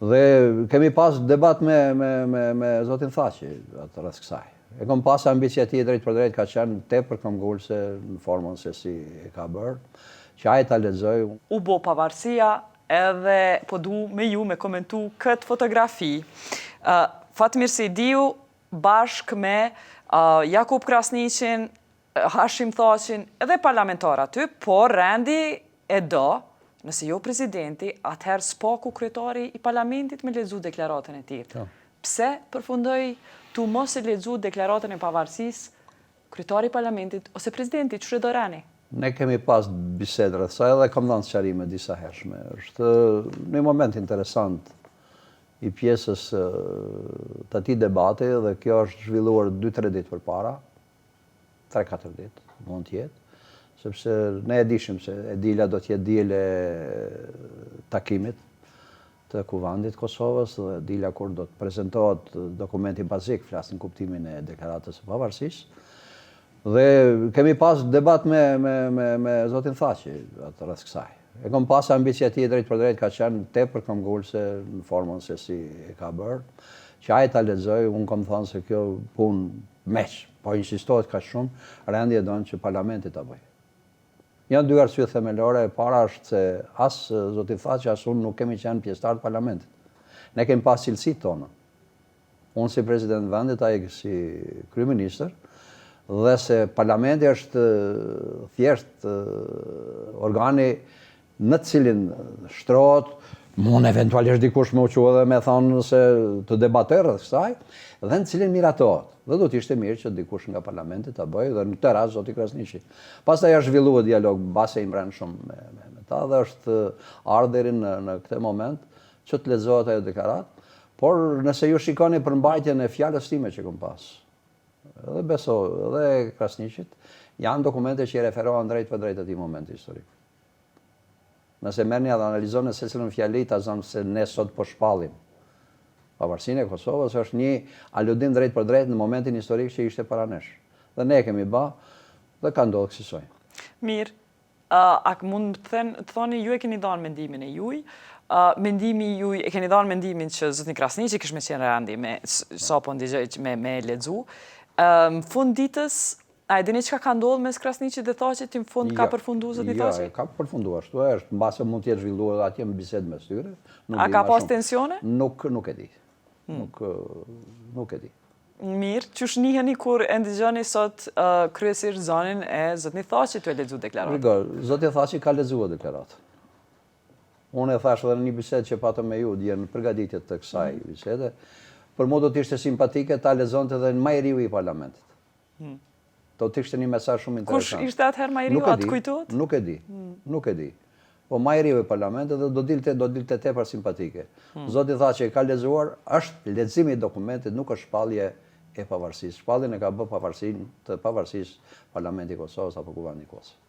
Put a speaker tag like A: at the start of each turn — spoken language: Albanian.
A: Dhe kemi pas debat me zotin Thaqi atë rreth kësaj. E kom pas ambicje ti drejt për drejt ka qenë tepër këmbgulse në formën se si e ka bërë, që ai ta lexoj.
B: U bo pavarësia edhe po du me ju me komentu këtë fotografi. Fatmir Sejdiu bashk me Jakub Krasniqin, Hashim Thaqin edhe parlamentar aty, por rendi e do, nëse jo presidenti, atëherë s'paku kryetari i parlamentit me lexu deklaratën e tij. Pse përfundoi tu mos e lexu deklaratën e pavarësisë kryetari i parlamentit ose presidenti, çfarë do rani?
A: Ne kemi pas bisedë rreth saj dhe kam dhënë sqarime disa hershme. Është një moment interesant i pjesës të atij debati dhe kjo është zhvilluar 2-3 ditë përpara, 3-4 ditë, mund të jetë. Sepse ne e dishim se e dila do t'jetë diele takimit të kuvendit Kosovës dhe dila kur do të prezentohet dokumenti bazik, flasin kuptimin e deklaratës së pavarësisë. Dhe kemi pas debat me zotin Thaqi atë rreth kësaj. E kom pas ambicje ti drejt për drejt ka qenë tepër këmbgulse në formën se si e ka bërë, që ai ta lexoj, unë kam thënë se kjo punë meq, po insistohet kaq shumë, rendi e don që parlamenti ta bëjë. Janë dy arsye themelore. E para është se as zoti Thaqi as unë nuk kemi qenë pjesëtar të parlamentit. Ne kemi pas cilësitë tona. Unë si president vendit, ai si kryeministër, dhe se parlamenti është thjesht organi në të cilin shtrohet, mund eventualisht dikush me u quajë dhe me thonë se të debatoj rreth kësaj, dhe në cilin miratohet. Dhe do t'ishte mirë që dikush nga parlamenti ta bëjë, dhe në këtë rast zoti Krasniqi. Pastaj është zhvilluar dialog base i mbrëmshëm me ta dhe është ardhur deri në këtë moment që të lexohet ajo deklaratë, por nëse ju shikoni përmbajtjen e fjalës time që kam pas, edhe besoj, edhe Krasniqit, janë dokumente që i referohen drejt për drejt atij momenti historik. Nëse merrni dhe analizoni se cilën fjali ta zonë se ne sot po shpallim pavarësinë e Kosovës, është një aludim drejt për drejt në momentin historik që ishte para nesh. Dhe ne kemi bë dhe ka ndodhur kësaj.
B: Mirë, a mund të thoni ju e keni dhënë mendimin e juaj? Mendimi juaj e keni dhënë mendimin që zotni Krasniqi kish me qenë rendi me sapo ndigjoj me lexu. Në fund ditës, a e dini çka ka ndodhur mes Krasniqit dhe Thaqit në fund ka përfunduar zotni Thaqi?
A: Jo, ka përfunduar ashtu është, mbase mund të jetë zhvilluar atje me bisedë mes tyre.
B: A ka pas tensione?
A: Nuk e di. Nuk e di.
B: Mirë, qysh njiheni kur e ndigjoni sot kryesisht zonin e zotni Thaqit të lexuar deklaratën?
A: Zoti Thaqi ka lexuar deklaratën. Unë e thash edhe në një bisedë që patëm me ju dje në përgatitje të kësaj bisede, për mua do të ishte simpatike ta lexonte edhe në më i riu i parlamentit. Do të ishte një mesazh shumë interesant.
B: Kush ishte atëherë më i riu, atë kujtohet?
A: Nuk e di. Po më i riu i parlamentit dhe do dilte tepër simpatike. Zoti Thaqi ka lexuar, është leximi i dokumentit, nuk është shpallje e pavarësisë. Shpalljen e ka bë pavarësinë parlamenti i Kosovës apo kuvendi i Kosovës.